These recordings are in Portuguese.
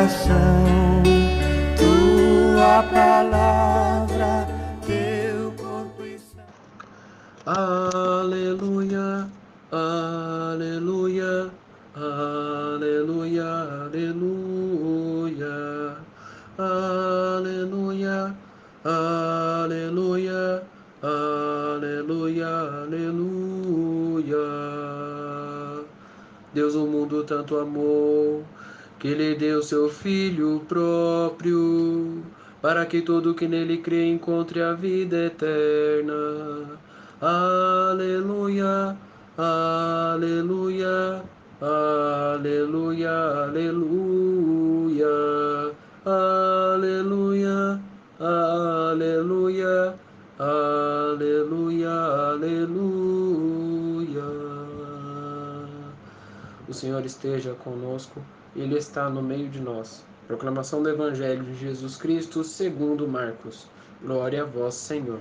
coração, tua palavra, teu corpo e sangue. Aleluia, aleluia, aleluia, aleluia, aleluia, aleluia, aleluia, aleluia. Deus o mundo tanto amou, que Ele deu seu Filho próprio, para que todo que nele crê encontre a vida eterna. Aleluia, aleluia, aleluia, aleluia, aleluia, aleluia, aleluia, aleluia. O Senhor esteja conosco, Ele está no meio de nós. Proclamação do Evangelho de Jesus Cristo segundo Marcos. Glória a vós, Senhor.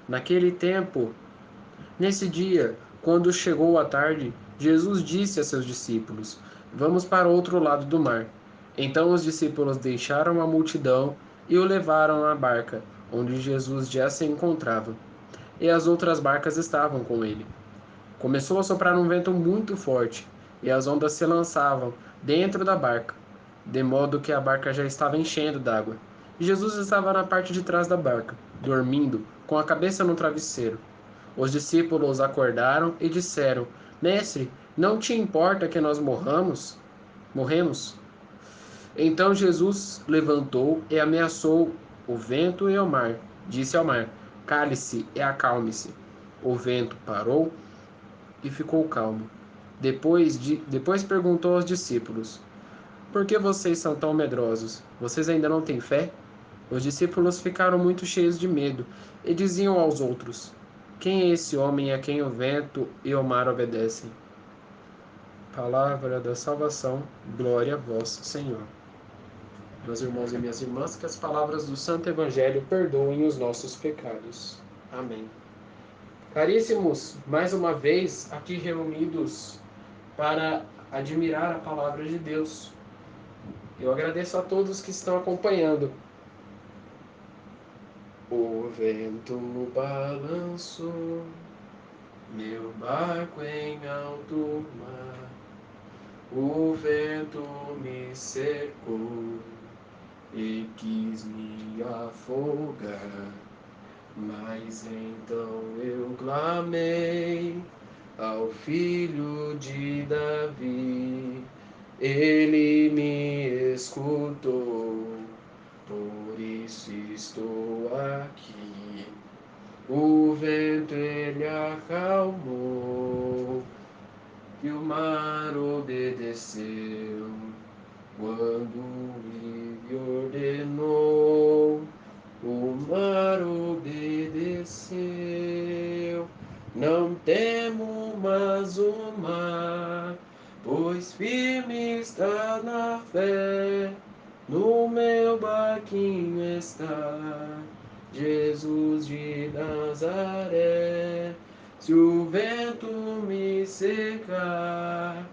Naquele tempo, nesse dia, quando chegou a tarde, Jesus disse a seus discípulos: Vamos para o outro lado do mar. Então os discípulos deixaram a multidão e o levaram à barca, onde Jesus já se encontrava. E as outras barcas estavam com ele. Começou a soprar um vento muito forte, e as ondas se lançavam dentro da barca, de modo que a barca já estava enchendo d'água. E Jesus estava na parte de trás da barca, dormindo, com a cabeça no travesseiro. Os discípulos acordaram e disseram: Mestre, não te importa que nós morremos? Então Jesus levantou e ameaçou o vento e o mar. Disse ao mar: Cale-se e acalme-se. O vento parou e ficou calmo. Depois perguntou aos discípulos: Por que vocês são tão medrosos? Vocês ainda não têm fé? Os discípulos ficaram muito cheios de medo e diziam aos outros: Quem é esse homem a quem o vento e o mar obedecem? Palavra da salvação, glória a vós, Senhor. Meus irmãos e minhas irmãs, que as palavras do Santo Evangelho perdoem os nossos pecados. Amém. Caríssimos, mais uma vez aqui reunidos para admirar a palavra de Deus. Eu agradeço a todos que estão acompanhando. O vento balançou meu barco em alto mar. O vento me cercou e quis me afogar. Mas então eu clamei ao Filho de Davi. Ele me escutou, por isso estou aqui. O vento ele acalmou e o mar obedeceu quando ele ordenou. O mar obedeceu. Não temo mais o mar, pois firme está na fé. No meu barquinho está Jesus de Nazaré. Se o vento me secar,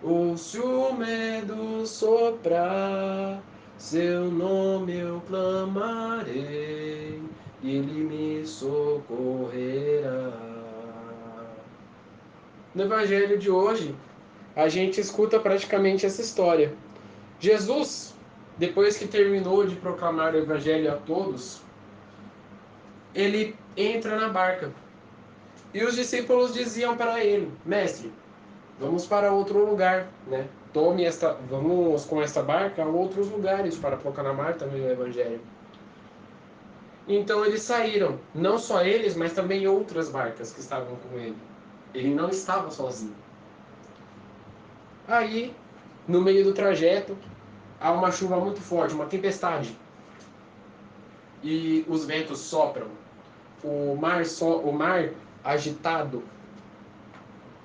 ou se o medo soprar, seu nome eu clamarei, ele me socorrerá. No Evangelho de hoje, a gente escuta praticamente essa história. Jesus, depois que terminou de proclamar o Evangelho a todos, ele entra na barca. E os discípulos diziam para ele: Mestre, vamos para outro lugar, né? Vamos com esta barca a outros lugares para proclamar também o Evangelho. Então eles saíram, não só eles, mas também outras barcas que estavam com ele. Ele não estava sozinho. Aí, no meio do trajeto, há uma chuva muito forte, uma tempestade. E os ventos sopram. O mar agitado.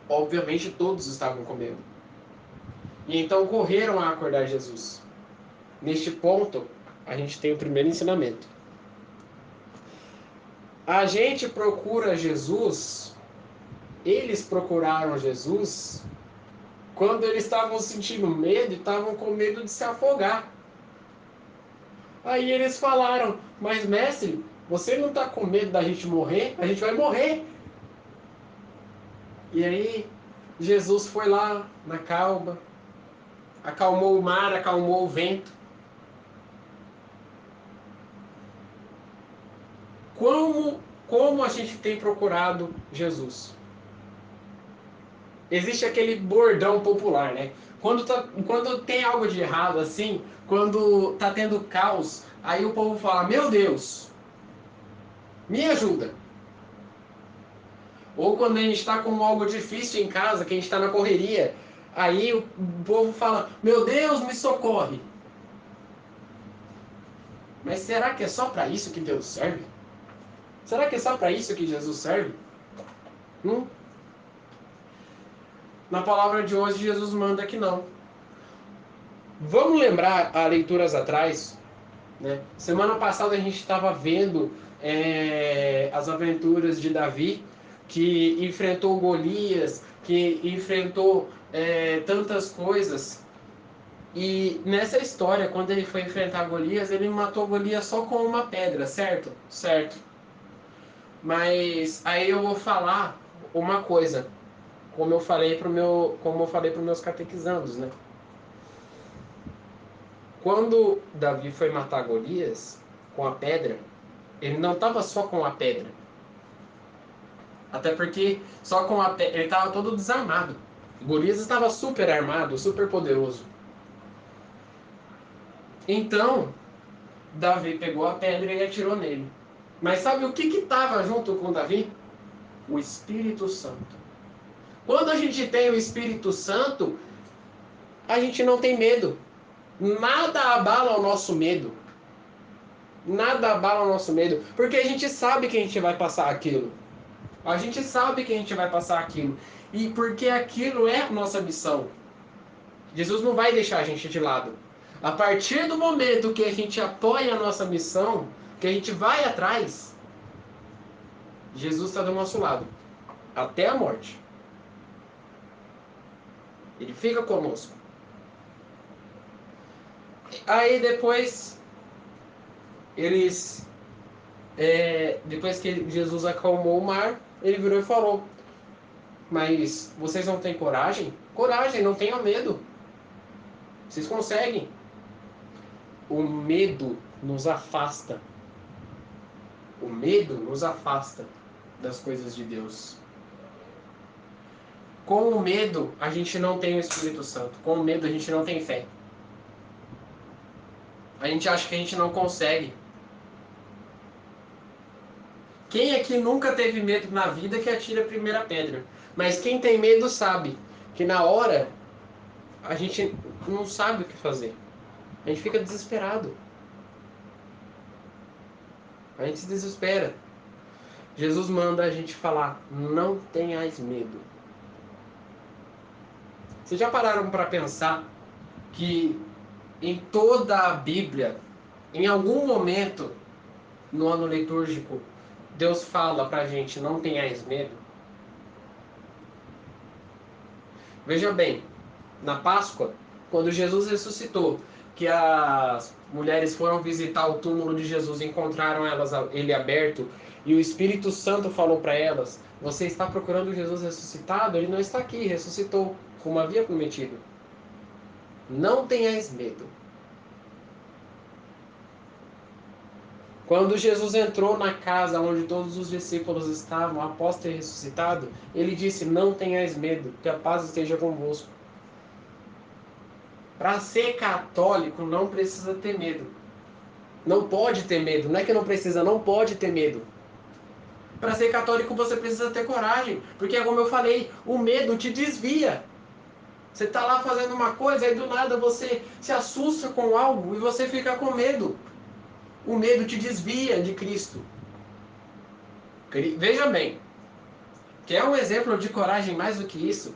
Obviamente todos estavam com medo. E então correram a acordar Jesus. Neste ponto, a gente tem o primeiro ensinamento. A gente procura Jesus, eles procuraram Jesus quando eles estavam sentindo medo e estavam com medo de se afogar. Aí eles falaram, mas mestre, você não está com medo da gente morrer? A gente vai morrer. E aí Jesus foi lá na calma, acalmou o mar, acalmou o vento. Como a gente tem procurado Jesus? Existe aquele bordão popular, né? Quando tem algo de errado assim, quando tá tendo caos, aí o povo fala, meu Deus, me ajuda. Ou quando a gente está com algo difícil em casa, que a gente está na correria, aí o povo fala, meu Deus, me socorre. Mas será que é só para isso que Deus serve? Será que é só para isso que Jesus serve? Na palavra de hoje, Jesus manda que não. Vamos lembrar há leituras atrás, né? Semana passada a gente estava vendo as aventuras de Davi, que enfrentou Golias, que enfrentou tantas coisas. E nessa história, quando ele foi enfrentar Golias, ele matou Golias só com uma pedra, certo? Certo. Mas aí eu vou falar uma coisa, como eu falei para meus catequizandos, né? Quando Davi foi matar Golias com a pedra, ele não estava só com a pedra. Até porque só com a pedra ele estava todo desarmado. Golias estava super armado, super poderoso. Então, Davi pegou a pedra e atirou nele. Mas sabe o que estava junto com Davi? O Espírito Santo. Quando a gente tem o Espírito Santo, a gente não tem medo. Nada abala o nosso medo. Nada abala o nosso medo. Porque a gente sabe que a gente vai passar aquilo. A gente sabe que a gente vai passar aquilo. E porque aquilo é a nossa missão. Jesus não vai deixar a gente de lado. A partir do momento que a gente apoia a nossa missão, que a gente vai atrás, Jesus está do nosso lado. Até a morte. Ele fica conosco. Aí depois, depois que Jesus acalmou o mar, ele virou e falou, mas vocês não têm coragem? Coragem, não tenham medo. Vocês conseguem. O medo nos afasta. O medo nos afasta das coisas de Deus. Com o medo, a gente não tem o Espírito Santo. Com o medo, a gente não tem fé. A gente acha que a gente não consegue. Quem aqui nunca teve medo na vida que atira a primeira pedra? Mas quem tem medo sabe que na hora a gente não sabe o que fazer. A gente fica desesperado. A gente se desespera. Jesus manda a gente falar, não tenhais medo. Vocês já pararam para pensar que em toda a Bíblia, em algum momento no ano litúrgico, Deus fala para a gente, não tenhais medo? Veja bem, na Páscoa, quando Jesus ressuscitou, que as mulheres foram visitar o túmulo de Jesus, encontraram ele aberto, e o Espírito Santo falou para elas, você está procurando Jesus ressuscitado? Ele não está aqui, ressuscitou, como havia prometido. Não tenhais medo. Quando Jesus entrou na casa onde todos os discípulos estavam, após ter ressuscitado, ele disse, não tenhais medo, que a paz esteja convosco. Para ser católico não precisa ter medo. Não pode ter medo. Não é que não precisa, não pode ter medo. Para ser católico você precisa ter coragem. Porque, como eu falei, o medo te desvia. Você está lá fazendo uma coisa e do nada você se assusta com algo e você fica com medo. O medo te desvia de Cristo. Veja bem, quer um exemplo de coragem mais do que isso?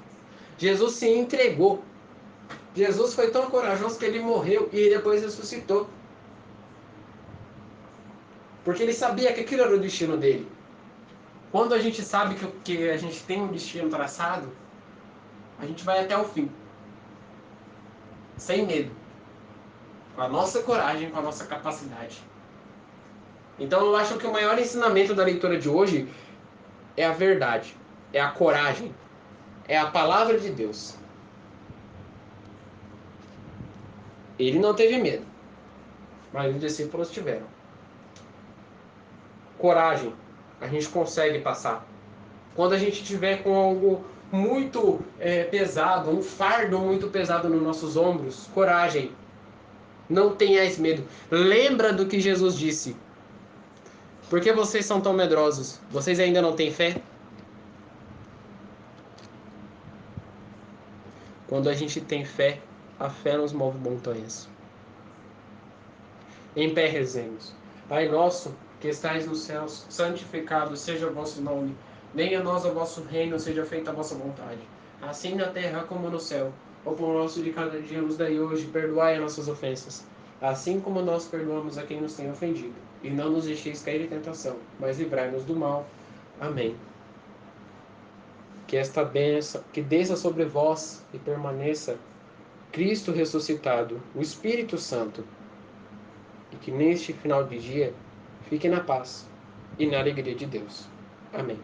Jesus se entregou. Jesus foi tão corajoso que ele morreu e depois ressuscitou. Porque ele sabia que aquilo era o destino dele. Quando a gente sabe que a gente tem um destino traçado, a gente vai até o fim. Sem medo. com a nossa coragem, com a nossa capacidade. Então eu acho que o maior ensinamento da leitura de hoje é a verdade, é a coragem, é a palavra de Deus. Ele não teve medo, mas os discípulos tiveram. Coragem, a gente consegue passar. Quando a gente tiver com algo muito pesado, um fardo muito pesado nos nossos ombros, coragem, não tenhais medo. Lembra do que Jesus disse. Por que vocês são tão medrosos? Vocês ainda não têm fé? Quando a gente tem fé, a fé nos move montanhas. Em pé rezemos. Pai nosso, que estais nos céus, santificado seja o vosso nome. Venha a nós o vosso reino, seja feita a vossa vontade. Assim na terra como no céu. O pão nosso de cada dia nos dai hoje, perdoai as nossas ofensas. Assim como nós perdoamos a quem nos tem ofendido. E não nos deixeis cair em tentação, mas livrai-nos do mal. Amém. Que esta bênção, que desça sobre vós e permaneça Cristo ressuscitado, o Espírito Santo, e que neste final de dia fique na paz e na alegria de Deus. Amém.